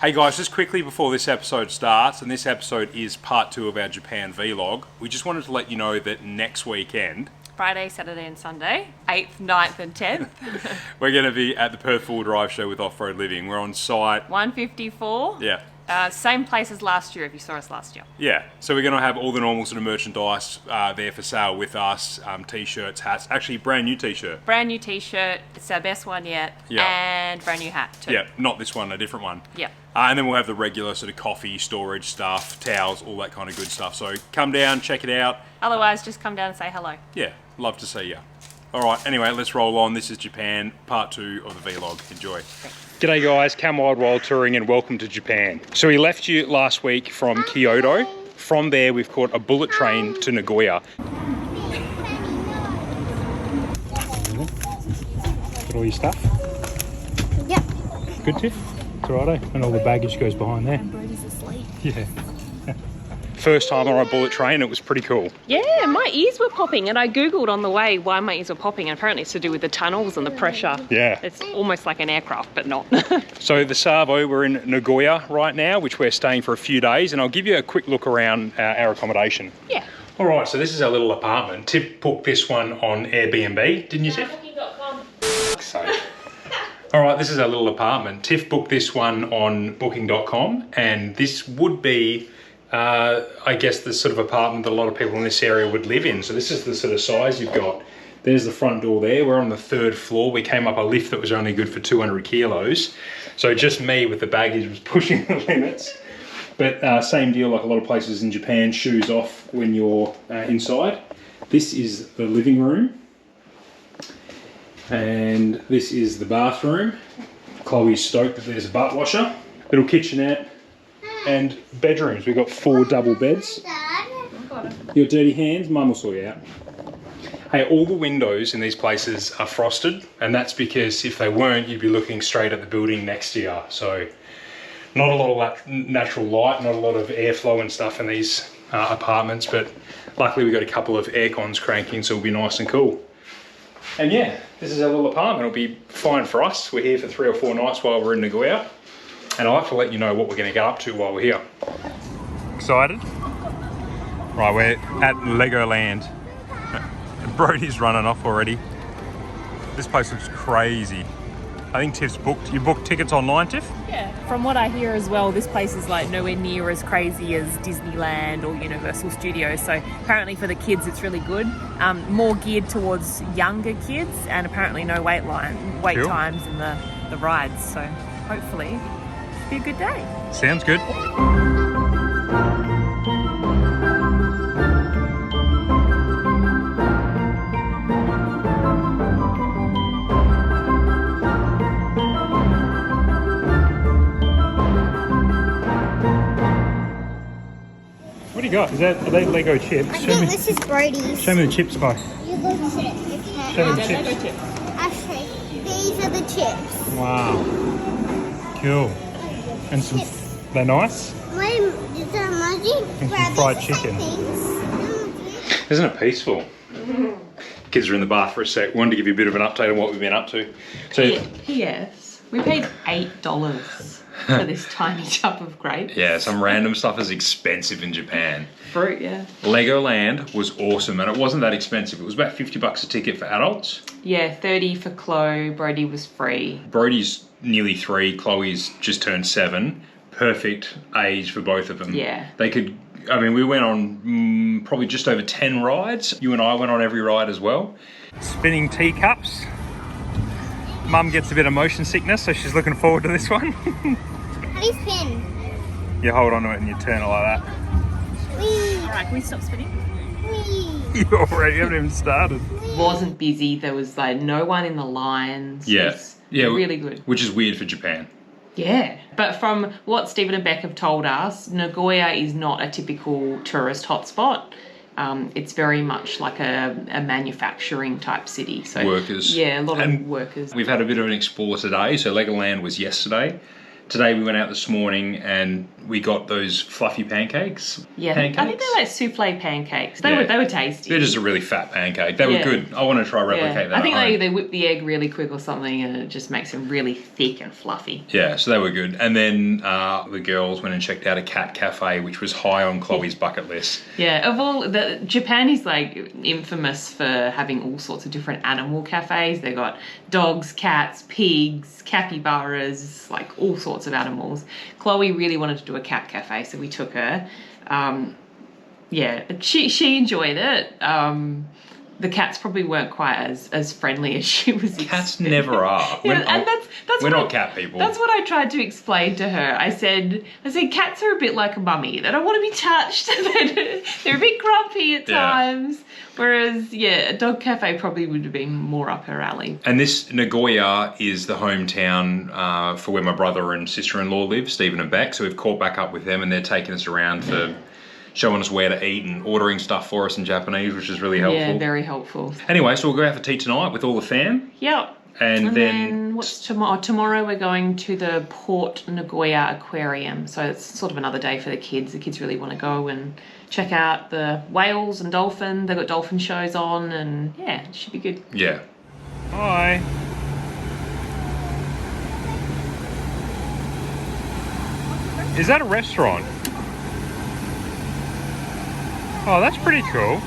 Hey guys, just quickly before this episode starts, and this episode is part 2 of our Japan vlog, we just wanted to let you know that next weekend, Friday, Saturday and Sunday, 8th, 9th and 10th. we're going to be at the Perth Full Drive show with Off-Road Living. We're on site 154. Yeah. Same place as last year if you saw us last year. Yeah, so we're going to have all the normal sort of merchandise there for sale with us, t-shirts, hats, actually brand new t-shirt. Brand new t-shirt, it's our best one yet, and brand new hat too. Yeah, not this one, a different one. Yeah. And then we'll have the regular sort of coffee, storage stuff, towels, all that kind of good stuff. So come down, check it out. Otherwise, just come down and say hello. Yeah, love to see you. All right, anyway, let's roll on. This is Japan, part 2 of the vlog. Enjoy. G'day guys, Cam Wild Touring and welcome to Japan. So we left you last week from Kyoto. From there, we've caught a bullet train to Nagoya. Got all your stuff? Yep. Good, Tiff? It's alright, and all the baggage goes behind there. And Brodie's asleep. Yeah. First time on a bullet train, it was pretty cool. Yeah, my ears were popping and I googled on the way why my ears were popping, and apparently it's to do with the tunnels and the pressure. Yeah. It's almost like an aircraft, but not. So the Savo, we're in Nagoya right now, which we're staying for a few days, and I'll give you a quick look around our accommodation. Yeah. All right, so this is our little apartment. Tiff booked this one on Airbnb, didn't you, Tiff? Booking.com. So, all right, this is our little apartment. Tiff booked this one on booking.com, and this would be, I guess, the sort of apartment that a lot of people in this area would live in. So this is the sort of size you've got. There's the front door there. We're on the 3rd floor. We came up a lift that was only good for 200 kilos. So just me with the baggage was pushing the limits. But same deal like a lot of places in Japan, shoes off when you're inside. This is the living room. And this is the bathroom. Chloe's stoked that there's a butt washer. Little kitchenette. And bedrooms. We've got 4 double beds. Your dirty hands, Mum will sort you out. Hey, all the windows in these places are frosted, and that's because if they weren't, you'd be looking straight at the building next to you. So not a lot of natural light, not a lot of airflow and stuff in these apartments, but luckily we've got a couple of air cons cranking, so it'll be nice and cool. And yeah, this is our little apartment. It'll be fine for us. We're here for 3 or 4 nights while we're in Nagoya. And I'll have to let you know what we're going to get up to while we're here. Excited? Right, we're at Legoland. Brodie's running off already. This place looks crazy. I think Tiff's booked. You booked tickets online, Tiff? Yeah, from what I hear as well, this place is like nowhere near as crazy as Disneyland or Universal Studios. So apparently for the kids, it's really good. More geared towards younger kids, and apparently no wait times in the rides. So hopefully be a good day. Sounds good. What do you got? Are they Lego chips? I think this is Brodie's. Show me the chips, guy. You look at it. Show me the chips. Actually, these are the chips. Wow. Cool. And some, they're nice? Is that emoji? And some fried chicken. Isn't it peaceful? Kids are in the bath for a sec. Wanted to give you a bit of an update on what we've been up to. So, Yes, we paid $8 for this tiny tub of grapes. yeah, some random stuff is expensive in Japan. Fruit, yeah. Legoland was awesome, and it wasn't that expensive. It was about $50 a ticket for adults. Yeah, 30 for Chloe. Brodie was free. Brodie's nearly 3, Chloe's just turned 7. Perfect age for both of them. Yeah. They could, I mean, we went on probably just over 10 rides. You and I went on every ride as well. Spinning teacups. Mum gets a bit of motion sickness, so she's looking forward to this one. How do you spin? You hold on to it and you turn it like that. Whee! Alright, can we stop spinning? Whee! You already haven't even started. Wasn't busy. There was like no one in the lines. Yeah. It was Yeah. really good. Which is weird for Japan. Yeah. But from what Stephen and Beck have told us, Nagoya is not a typical tourist hotspot. It's very much like a manufacturing type city. So Workers. Yeah, a lot of workers. We've had a bit of an explore today. So Legoland was yesterday. Today we went out this morning and we got those fluffy pancakes. Yeah, pancakes. I think they're like souffle pancakes. They were tasty. They're just a really fat pancake. They were good. I want to try replicate that. I think at home. they whip the egg really quick or something, and it just makes them really thick and fluffy. Yeah, so they were good. And then the girls went and checked out a cat cafe, which was high on Chloe's bucket list. Yeah, of all Japan is like infamous for having all sorts of different animal cafes. They got dogs, cats, pigs, capybaras, like all sorts of animals. Chloe really wanted to do a cat cafe, so we took her. Yeah, she enjoyed it. The cats probably weren't quite as friendly as she was expecting. Cats never are. Yeah, and we're not cat people. That's what I tried to explain to her. I said cats are a bit like a mummy. They don't want to be touched. They're a bit grumpy at times. Whereas, a dog cafe probably would have been more up her alley. And this Nagoya is the hometown for where my brother and sister-in-law live, Stephen and Beck. So we've caught back up with them and they're taking us around for showing us where to eat and ordering stuff for us in Japanese, which is really helpful. Yeah, very helpful. Anyway, so we'll go out for tea tonight with all the fam. Yep. And then what's tomorrow? Tomorrow we're going to the Port Nagoya Aquarium. So it's sort of another day for the kids. The kids really want to go and check out the whales and dolphin. They've got dolphin shows on and yeah, it should be good. Yeah. Hi. Is that a restaurant? Oh, that's pretty cool.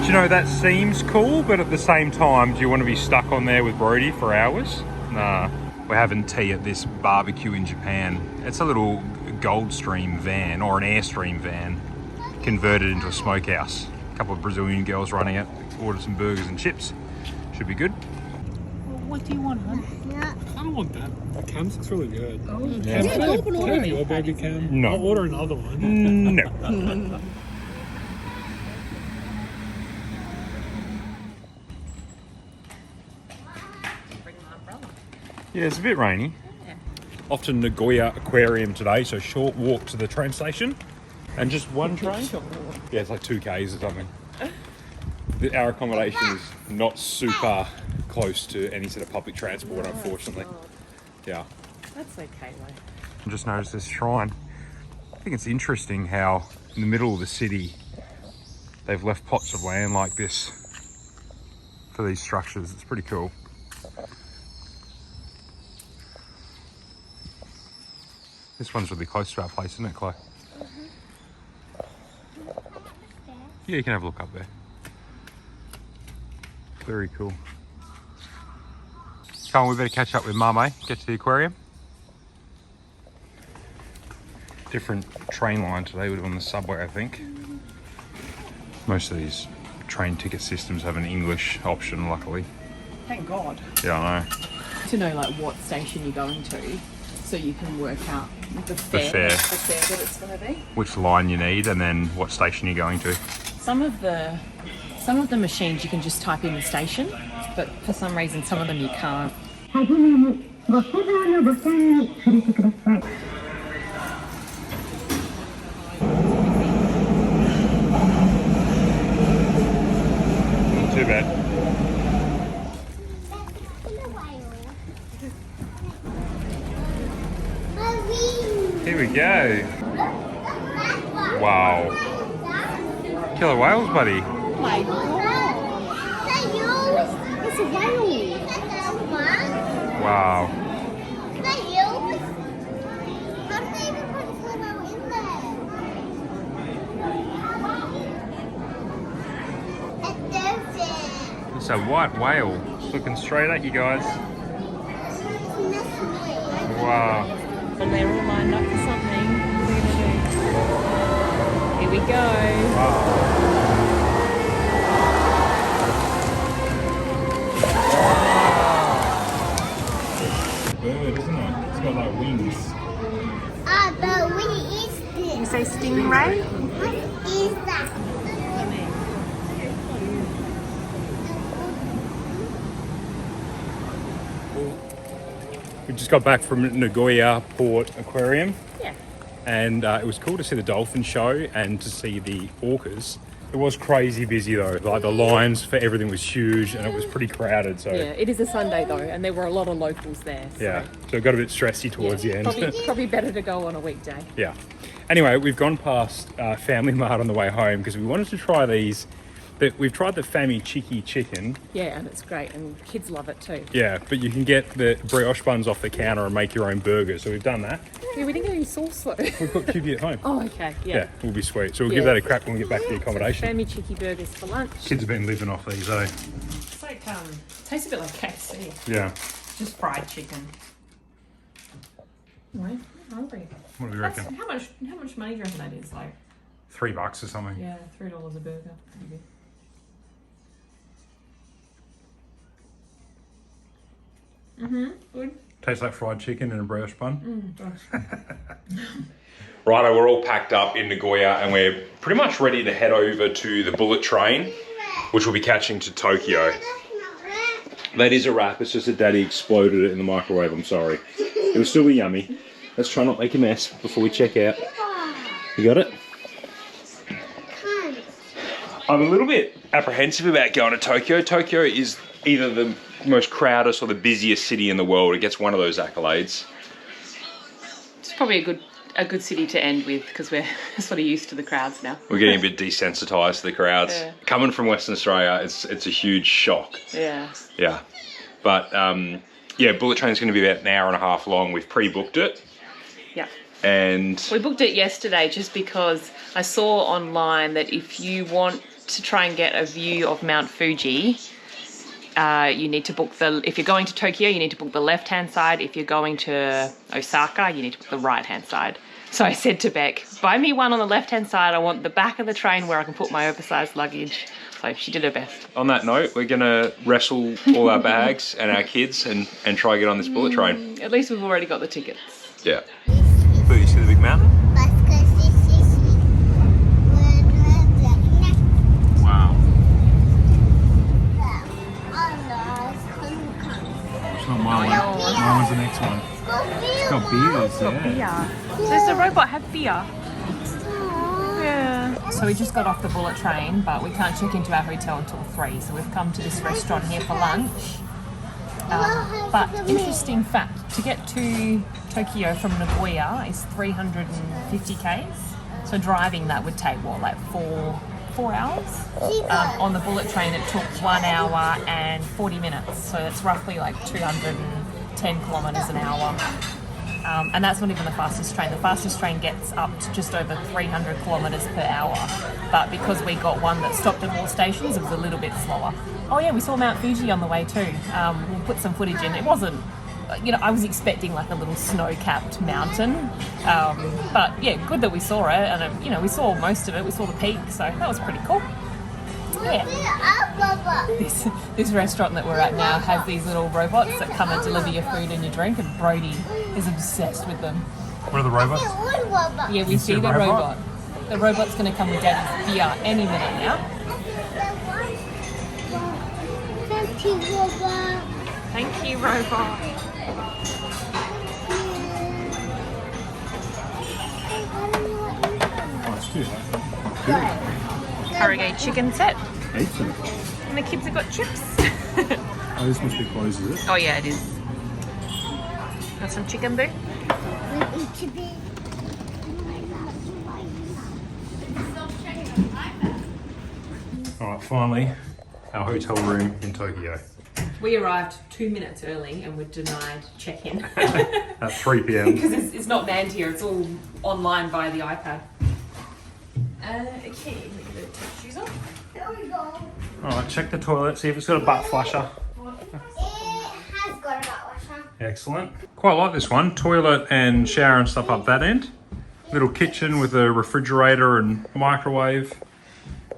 Do you know, that seems cool, but at the same time, do you want to be stuck on there with Brodie for hours? Nah. We're having tea at this barbecue in Japan. It's a little Goldstream van, or an Airstream van, converted into a smokehouse. A couple of Brazilian girls running it. Ordered some burgers and chips. Should be good. What do you want, hon? Yeah. I don't want that. The cam's looks really good. Oh, yeah. Can I have your baby cam? No. I'll order another one. No. Yeah, it's a bit rainy. Yeah. Off to Nagoya Aquarium today, so short walk to the train station. And just one train? Yeah, it's like 2 Ks or something. Our accommodation is not super close to any sort of public transport, unfortunately. Yeah. That's okay, though. I just noticed this shrine. I think it's interesting how in the middle of the city they've left plots of land like this for these structures. It's pretty cool. This one's really close to our place, isn't it, Chloe? Yeah, you can have a look up there. Very cool. Come on, we better catch up with Mum, eh? Get to the aquarium. Different train line today. We're on the subway, I think. Most of these train ticket systems have an English option, luckily. Thank God. Yeah, I know. To know like what station you're going to, so you can work out the fare that it's going to be. Which line you need, and then what station you're going to. Some of the machines you can just type in the station, but for some reason some of them you can't. Not too bad. Here we go. Wow. Killer whales, buddy. Oh my God! It's a whale. Wow. It's a white whale. It's looking straight at you guys. Wow. And they're all lined up for something. What are we gonna do? Here we go. Wow. Bird, isn't it? It's got like wings. But what is this? You say stingray? What is that? We just got back from Nagoya Port Aquarium. Yeah. And it was cool to see the dolphin show and to see the orcas. It was crazy busy though. Like the lines for everything was huge and it was pretty crowded. So Yeah, it is a Sunday though, and there were a lot of locals there. So. yeah, so it got a bit stressy towards the end. Probably better to go on a weekday. Yeah. Anyway, we've gone past Family Mart on the way home because we wanted to try these. We've tried the Fammy Chicky chicken. Yeah, and it's great, and kids love it too. Yeah, but you can get the brioche buns off the counter and make your own burger. So we've done that. Yeah, we didn't get any sauce though. We've got QB at home. Oh, okay. Yeah. Yeah, we'll be sweet. So we'll give that a crack when we get back to the accommodation. Fammy Chicky burgers for lunch. Kids have been living off these, eh? It's like tastes a bit like KFC. Yeah. Just fried chicken. Wait, I'm hungry. What do you reckon? How much money do you reckon that is? Like $3 or something. yeah, $3 a burger. Maybe. Good. Tastes like fried chicken in a brioche bun. Righto, we're all packed up in Nagoya and we're pretty much ready to head over to the bullet train, which we'll be catching to Tokyo. That is a wrap. It's just that Daddy exploded it in the microwave. I'm sorry. It will still be yummy. Let's try not to make a mess before we check out. You got it? I'm a little bit apprehensive about going to Tokyo. Tokyo is either the most crowded or the busiest city in the world. It gets one of those accolades. It's probably a good city to end with because we're sort of used to the crowds now. We're getting a bit desensitized to the crowds. Yeah. Coming from Western Australia, it's a huge shock. Yeah. Yeah. But yeah, bullet train's going to be about an hour and a half long. We've pre-booked it. Yeah. And We booked it yesterday just because I saw online that if you want to try and get a view of Mount Fuji, you need to book if you're going to Tokyo, you need to book the left-hand side. If you're going to Osaka, you need to book the right-hand side. So I said to Beck, buy me one on the left-hand side. I want the back of the train where I can put my oversized luggage. So she did her best. on that note, we're going to wrestle all our bags and our kids and try and get on this bullet train. At least we've already got the tickets. Yeah. Boo, you see the big mountain? Wow. It's not my one. My one's the next one. It's got beers, Yeah. Does the robot have beer? Yeah. So we just got off the bullet train, but we can't check into our hotel until 3. So we've come to this restaurant here for lunch. But interesting fact, to get to Tokyo from Nagoya is 350 k's. So driving that would take what, like 4 hours? On the bullet train it took 1 hour and 40 minutes. So that's roughly like 210 kilometers an hour. And that's not even the fastest train. The fastest train gets up to just over 300 kilometers per hour. But because we got one that stopped at more stations, it was a little bit slower. Oh yeah, we saw Mount Fuji on the way too. We'll put some footage in. It wasn't, I was expecting like a little snow-capped mountain. But yeah, good that we saw it. And we saw most of it. We saw the peak, so that was pretty cool. Yeah. This restaurant that we're at now has these little robots that come and deliver your food and your drink, and Brodie is obsessed with them. What are the robots? Yeah, we see the robot. The robot's going to come with Daddy's beer any minute now. Thank you, robot. Oh, it's good. Harrogate chicken set. Heaps of it. And the kids have got chips. Oh, this must be closed, is it? Oh yeah, it is. Got some chicken, Boo? Alright, finally, our hotel room in Tokyo. We arrived 2 minutes early and were denied check-in. At 3 p.m. Because it's not manned here, it's all online via the iPad. Okay, let me get the shoes on. There we go. Alright, check the toilet, see if it's got a butt flusher. It has got a butt washer. Excellent. Quite like this one. Toilet and shower and stuff up that end. Little kitchen with a refrigerator and microwave.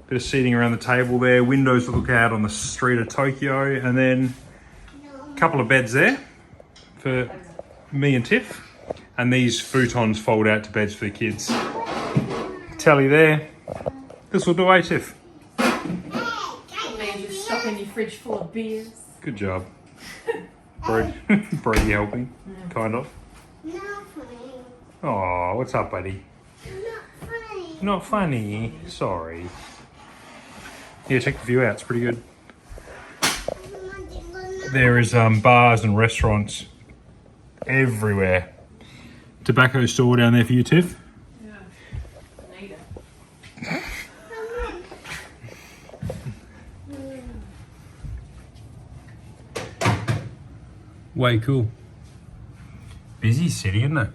Bit of seating around the table there. Windows to look out on the street of Tokyo. And then a couple of beds there for me and Tiff. And these futons fold out to beds for the kids. Telly there. This will do, eh, Tiff? Man, you're stocking your fridge full of beers. Good job. Brodie helping, kind of. Not funny. Oh, what's up, buddy? Not funny. Not funny. Sorry. Yeah, check the view out. It's pretty good. There is bars and restaurants everywhere. Tobacco store down there for you, Tiff. Yeah, I need it. Way cool. Busy city, isn't it?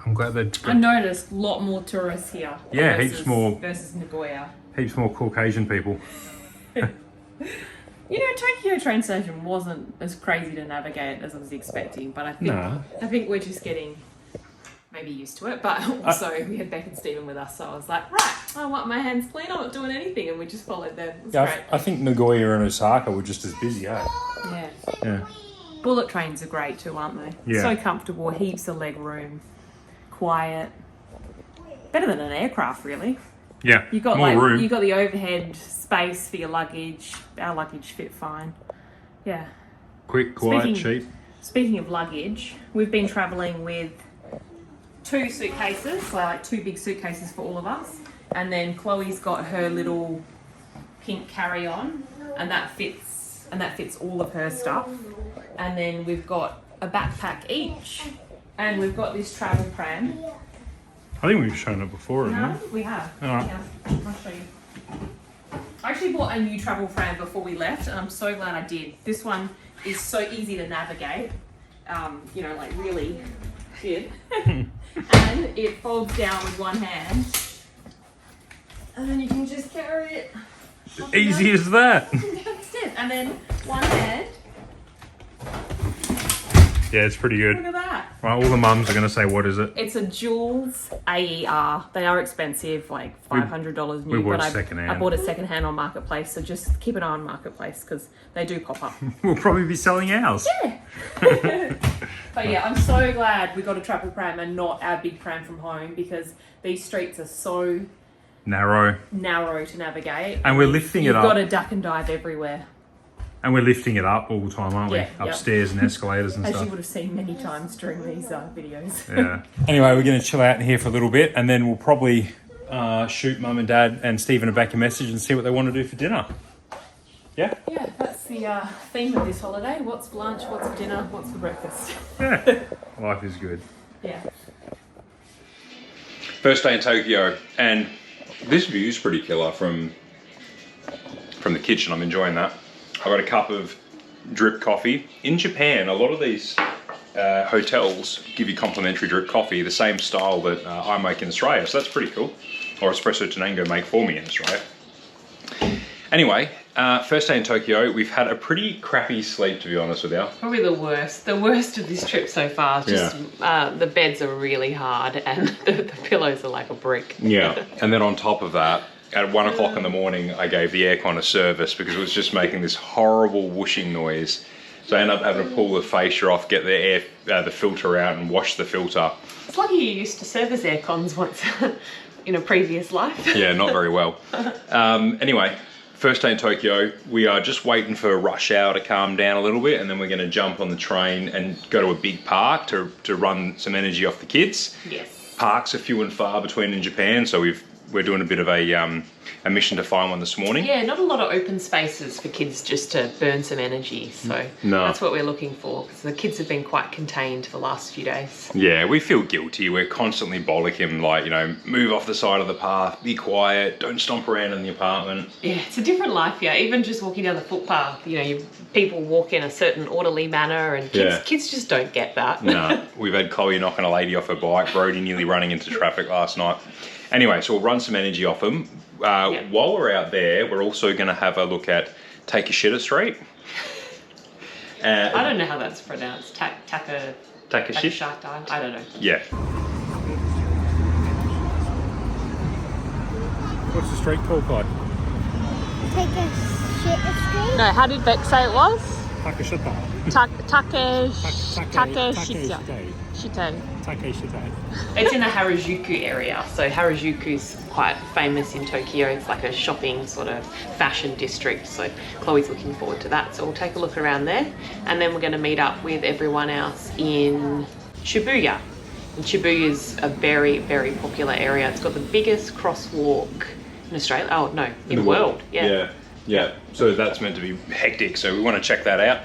I'm glad that I noticed a lot more tourists here. Yeah, heaps more. Versus Nagoya. Heaps more Caucasian people. You know, Tokyo train station wasn't as crazy to navigate as I was expecting, but I think we're just getting maybe used to it. But also, we had Beck and Stephen with us, so I was like, right, I want my hands clean. I'm not doing anything, and we just followed them. It was great. I think Nagoya and Osaka were just as busy, eh? Yeah. Yeah. Bullet trains are great too, aren't they? Yeah. So comfortable, heaps of leg room, quiet. Better than an aircraft, really. Yeah. You got more room. You got the overhead space for your luggage. Our luggage fit fine. Yeah. Quick, quiet, cheap. Speaking of luggage, we've been travelling with 2 suitcases, so like 2 big suitcases for all of us, and then Chloe's got her little pink carry-on, and that fits all of her stuff. And then we've got a backpack each, and we've got this travel pram. I think we've shown it before, haven't No, we have. Alright. Yeah, I'll show you. I actually bought a new travel pram before we left, and I'm so glad I did. This one is so easy to navigate, you know, like really good. And it folds down with one hand, and then you can just carry it. we? Easy as that. That's it. And then one hand. Yeah, it's pretty good. Look at that. Right, all the mums are going to say, what is it? It's a Jules AER. They are expensive, like $500 new. we bought but it secondhand. I bought it secondhand on Marketplace, so just keep an eye on Marketplace because they do pop up. We'll probably be selling ours. Yeah. But yeah, I'm so glad we got a travel pram and not our big pram from home because these streets are so Narrow. to navigate. And we're lifting it up. You've got to duck and dive everywhere. And we're lifting it up all the time, aren't we? Yeah, yep. Upstairs and escalators and As stuff. you would have seen many times during these videos. Yeah. Anyway, we're going to chill out in here for a little bit, and then we'll probably shoot Mum and Dad and Stephen back a message and see what they want to do for dinner. Yeah? Yeah, that's the theme of this holiday. What's for lunch, what's for dinner, what's for breakfast. Yeah. Life is good. Yeah. First day in Tokyo, and this view is pretty killer from the kitchen. I'm enjoying that. I got a cup of drip coffee. In Japan, a lot of these hotels give you complimentary drip coffee, the same style that I make in Australia, so that's pretty cool. Or Espresso Tenango make for me in Australia. Anyway, first day in Tokyo, we've had a pretty crappy sleep, to be honest with you. Probably the worst of this trip so far. Just the beds are really hard and the pillows are like a brick. Yeah, and then on top of that, at 1 o'clock in the morning, I gave the aircon a service because it was just making this horrible whooshing noise. So I ended up having to pull the fascia off, get the the filter out and wash the filter. It's lucky you used to service aircons once in a previous life. Yeah, not very well. Anyway, first day in Tokyo, we are just waiting for rush hour to calm down a little bit, and then we're going to jump on the train and go to a big park to run some energy off the kids. Yes. Parks are few and far between in Japan, so we're doing a bit of a mission to find one this morning. Yeah, not a lot of open spaces for kids just to burn some energy. So that's what we're looking for, because the kids have been quite contained the last few days. Yeah, we feel guilty. We're constantly bollocking, like, you know, move off the side of the path, be quiet, don't stomp around in the apartment. Yeah, it's a different life here. Even just walking down the footpath, you know, people walk in a certain orderly manner, and kids just don't get that. No, we've had Chloe knocking a lady off her bike, Brodie nearly running into traffic last night. Anyway, so we'll run some energy off them. While we're out there, we're also going to have a look at Takeshita Street. I don't know how that's pronounced. Takeshita? I don't know. Yeah. What's the street called, Clyde? Take a shit street. No, how did Beck say it was? Takeshita. Takeshita. It's in the Harajuku area. So Harajuku's quite famous in Tokyo. It's like a shopping sort of fashion district. So Chloe's looking forward to that. So we'll take a look around there. And then we're going to meet up with everyone else in Shibuya. And Shibuya's a very, very popular area. It's got the biggest crosswalk In Australia? Oh no, in the world. Yeah. So that's meant to be hectic. So we want to check that out.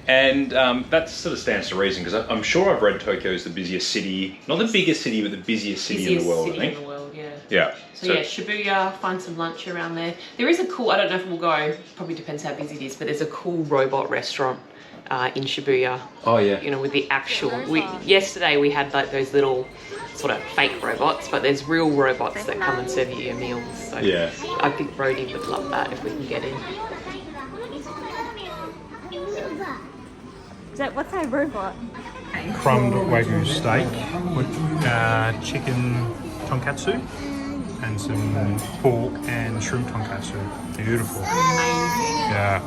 And that sort of stands to reason because I'm sure I've read Tokyo is the busiest city, not the biggest city, but the busiest city in the world. I think. In the world, yeah. Yeah. So yeah, Shibuya, find some lunch around there. There is a cool, I don't know if we'll go, probably depends how busy it is, but there's a cool robot restaurant in Shibuya. Oh yeah. You know, with the actual, yesterday we had like those little sort of fake robots, but there's real robots that come and serve you your meals. So yeah. I think Brodie would love that if we can get in. What's that robot? Crumbed Wagyu steak with chicken tonkatsu and some pork and shrimp tonkatsu. Beautiful. Yeah.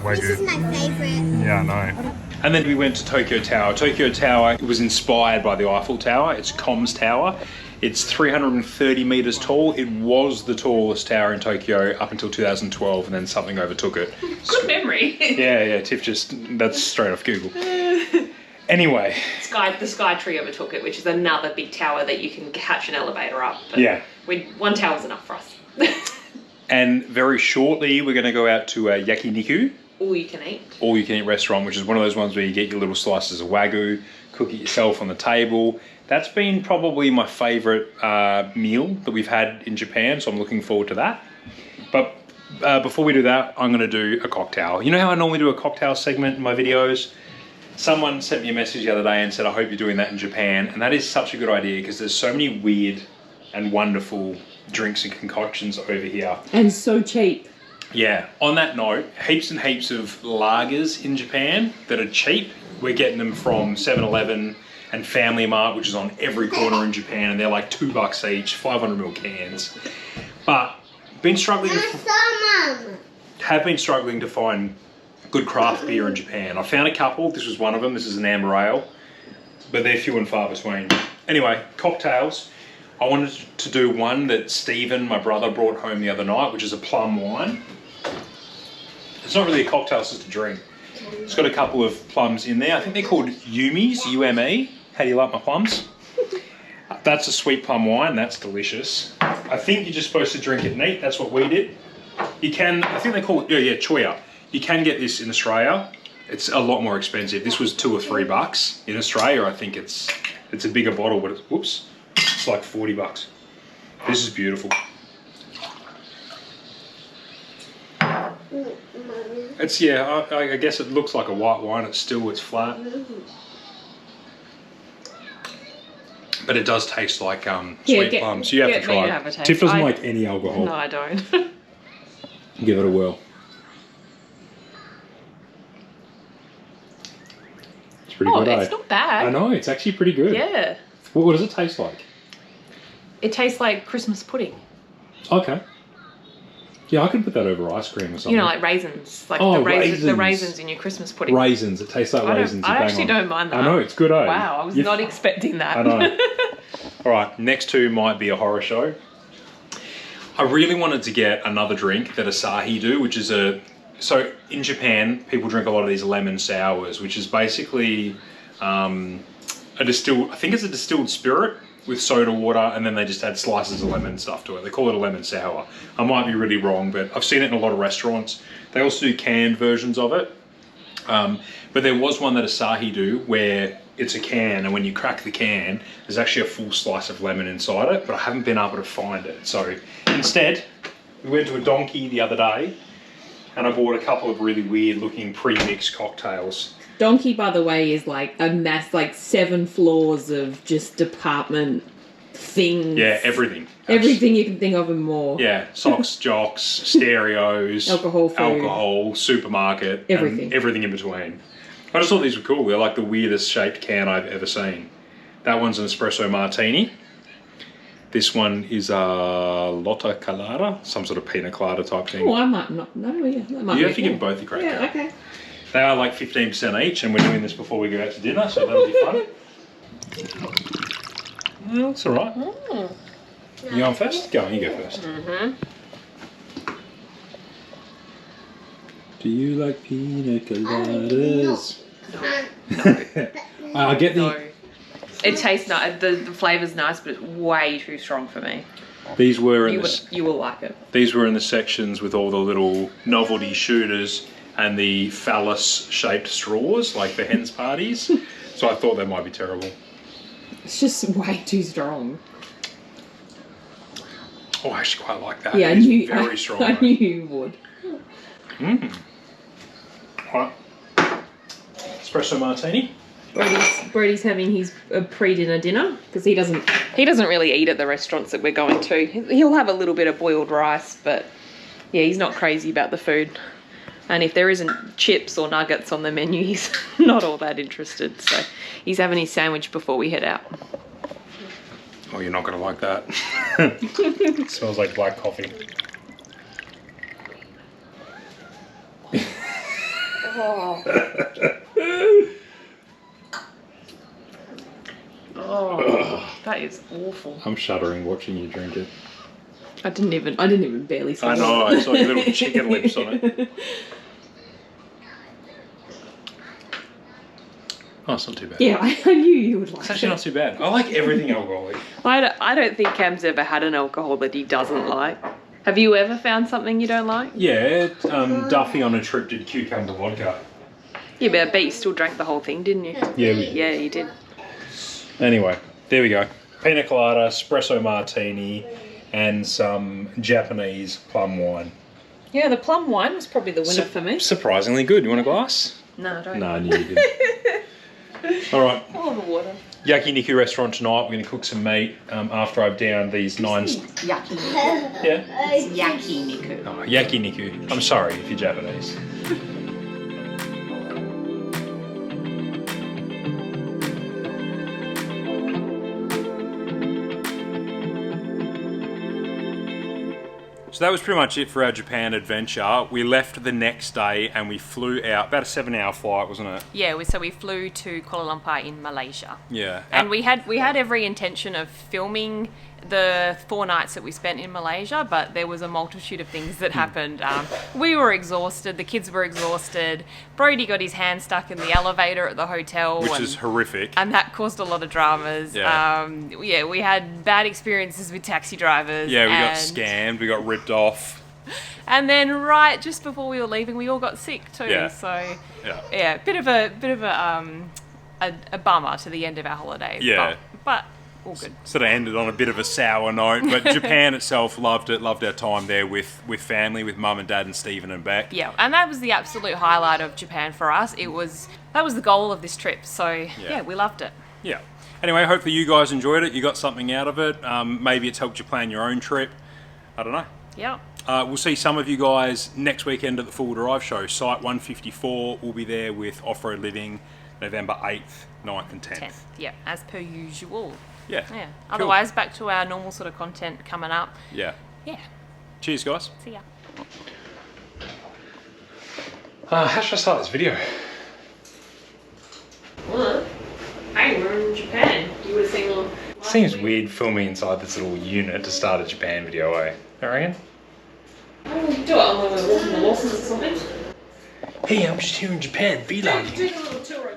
This is my favorite. Yeah, I know. And then we went to Tokyo Tower. Tokyo Tower was inspired by the Eiffel Tower. It's a comms tower. It's 330 meters tall. It was the tallest tower in Tokyo up until 2012, and then something overtook it. Good memory. Yeah, Tiff that's straight off Google. Anyway. The Sky Tree overtook it, which is another big tower that you can catch an elevator up. But yeah. One tower's enough for us. And very shortly, we're going to go out to Yakiniku. All you can eat. All you can eat restaurant, which is one of those ones where you get your little slices of Wagyu, cook it yourself on the table. That's been probably my favourite meal that we've had in Japan, so I'm looking forward to that. But before we do that, I'm going to do a cocktail. You know how I normally do a cocktail segment in my videos? Someone sent me a message the other day and said, I hope you're doing that in Japan. And that is such a good idea because there's so many weird and wonderful drinks and concoctions over here. And so cheap. Yeah. On that note, heaps and heaps of lagers in Japan that are cheap. We're getting them from 7-Eleven and Family Mart, which is on every corner in Japan, and they're like $2 each, 500ml cans. But been struggling to find good craft beer in Japan. I found a couple. This was one of them. This is an amber ale, but they're few and far between. Anyway, cocktails. I wanted to do one that Stephen, my brother, brought home the other night, which is a plum wine. It's not really a cocktail, it's just a drink. It's got a couple of plums in there. I think they're called Yumis, U-M-E. How do you like my plums? That's a sweet plum wine. That's delicious. I think you're just supposed to drink it neat. That's what we did. You can, I think they call it, choya. You can get this in Australia. It's a lot more expensive. This was $2 or $3. In Australia, I think it's a bigger bottle, but it's like $40. This is beautiful. It's, I guess it looks like a white wine. It's flat. But it does taste like sweet plums. You have to try it. Tiff doesn't like any alcohol. No, I don't. Give it a whirl. It's pretty good, it's not bad. I know, it's actually pretty good. Yeah. What does it taste like? It tastes like Christmas pudding. Okay. Yeah, I could put that over ice cream or something. You know, like raisins. Like the raisins in your Christmas pudding. Raisins. It tastes like raisins. I actually don't mind that. I know, it's good, eh? Wow, I was not expecting that. I know. All right, next two might be a horror show. I really wanted to get another drink that Asahi do, which is so in Japan, people drink a lot of these lemon sours, which is basically I think it's a distilled spirit with soda water, and then they just add slices of lemon stuff to it. They call it a lemon sour. I might be really wrong, but I've seen it in a lot of restaurants. They also do canned versions of it. But there was one that Asahi do where it's a can, and when you crack the can, there's actually a full slice of lemon inside it, but I haven't been able to find it. So instead, we went to a Donkey the other day, and I bought a couple of really weird looking pre-mixed cocktails. Donkey, by the way, is like a mass, like 7 floors of just department things. Yeah, everything. Everything you can think of and more. Yeah, socks, jocks, stereos, alcohol, supermarket, everything. And everything in between. I just thought these were cool. They're like the weirdest shaped can I've ever seen. That one's an espresso martini. This one is a Lotta Colada, some sort of pina colada type thing. Oh, I might not know. Yeah, that might you have to give both a crack. Yeah, okay. They are like 15% each, and we're doing this before we go out to dinner, so that'll be fun. Well, it's all right. Mm. You going first? Go on, you go first. Do you like pina coladas? No. I get the... It tastes nice. The flavour's nice, but it's way too strong for me. These were in You will like it. These were in the sections with all the little novelty shooters and the phallus-shaped straws, like the hens parties. So I thought they might be terrible. It's just way too strong. Oh, I actually quite like that. Yeah, It's very strong. I knew you would. Right. Espresso martini. Brodie's having his pre-dinner dinner because he doesn't really eat at the restaurants that we're going to. He'll have a little bit of boiled rice, but yeah, he's not crazy about the food. And if there isn't chips or nuggets on the menu, he's not all that interested. So he's having his sandwich before we head out. Oh, you're not going to like that. It smells like black coffee. Oh, that is awful. I'm shuddering watching you drink it. I didn't even barely smell it. I know, I saw your little chicken lips on it. Oh, it's not too bad. Yeah, I knew you would like it. It's actually not too bad. I like everything alcoholic. I don't think Cam's ever had an alcohol that he doesn't like. Have you ever found something you don't like? Yeah, Duffy on a trip did cucumber vodka. Yeah, but I bet you still drank the whole thing, didn't you? Yeah, we did. Yeah, you did. Anyway, there we go. Pina colada, espresso martini, and some Japanese plum wine. Yeah, the plum wine was probably the winner for me. Surprisingly good. You want a glass? No, I don't. No, I knew you didn't. All right. I want the water. Yakiniku restaurant tonight. We're going to cook some meat after I've downed these 9... Yakiniku. Yeah? It's yakiniku. Oh, yakiniku. I'm sorry if you're Japanese. So that was pretty much it for our Japan adventure. We left the next day and we flew out, about a 7-hour flight, wasn't it? Yeah, so we flew to Kuala Lumpur in Malaysia. Yeah. And we had every intention of filming the 4 nights that we spent in Malaysia, but there was a multitude of things that happened. We were exhausted, the kids were exhausted, Brodie got his hand stuck in the elevator at the hotel. Which is horrific. And that caused a lot of dramas. Yeah. We had bad experiences with taxi drivers. Yeah, we got scammed, we got ripped off. And then right just before we were leaving, we all got sick too. Yeah. So yeah, bit of a bummer to the end of our holidays. Yeah. But all good. Sort of ended on a bit of a sour note, but Japan itself loved it, loved our time there with family, with Mum and Dad and Stephen and Beck. Yeah, and that was the absolute highlight of Japan for us. That was the goal of this trip. So yeah, we loved it. Yeah. Anyway, hopefully you guys enjoyed it. You got something out of it. Maybe it's helped you plan your own trip. I don't know. Yeah. We'll see some of you guys next weekend at the Full Drive Show. Site 154 will be there with Off-Road Living, November 8th, 9th and 10th. Yeah, as per usual. Yeah. Yeah. Cool. Otherwise, back to our normal sort of content coming up. Yeah. Yeah. Cheers, guys. See ya. How should I start this video? What? Hey, we're in Japan. You would have seen all... Seems weird filming inside this little unit to start a Japan video, eh? I reckon? Oh, we can do it on one of the walking the losses or something. Hey, I'm just here in Japan, vlogging. Take a little tour.